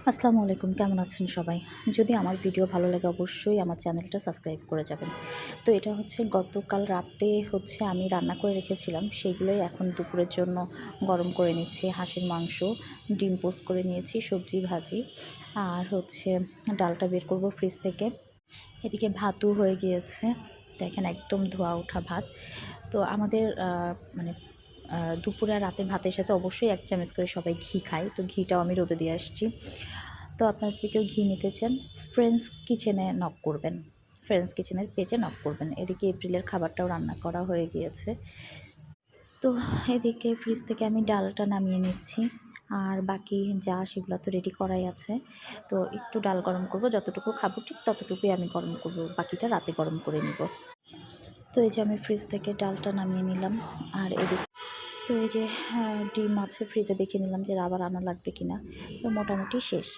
আসসালামু আলাইকুম, কেমন আছেন সবাই? যদি আমার ভিডিও ভালো লাগে অবশ্যই আমার চ্যানেলটা সাবস্ক্রাইব করে যাবেন। তো এটা হচ্ছে গতকাল রাতে আমি রান্না করে রেখেছিলাম, সেগুলোই এখন দুপুরের জন্য গরম করে নিচ্ছি। হাঁসের মাংস, ডিম পোস্ট করে নিয়েছি, সবজি ভাজি আর ডালটা বের করব ফ্রিজ থেকে। এদিকে ভাতও হয়ে গিয়েছে, দেখেন একদম ধোয়া ওঠা ভাত। তো আমাদের মানে দুপুরে আর রাতে ভাতের সাথে অবশ্যই 1 চামচ করে সবাই ঘি খায়, তো ঘিটাও আমি রোদে দিয়ে আসছি। তো আপনারা যদি কেউ ঘি নিতে চান ফ্রেন্ডস কিচেনে নক করবেন, ফ্রেন্ডস কিচেনের পেজে নক করবেন। এদিকে এপ্রিলের খাবারটাও রান্না করা হয়ে গিয়েছে। তো এদিকে ফ্রিজ থেকে আমি ডালটা নামিয়ে নিচ্ছি, আর বাকি যা সেগুলো তো রেডি করাই আছে। তো একটু ডাল গরম করব, যতটুকু খাবো ঠিক ততটুকুই আমি গরম করব, বাকিটা রাতে গরম করে নিব। তো এই যে আমি ফ্রিজ থেকে ডালটা নামিয়ে নিলাম। আর এদিকে তো এই যে ডিম আছে ফ্রিজে, দেখে নিলাম যে আবার আনা লাগবে কিনা। তো মোটামুটি শেষ।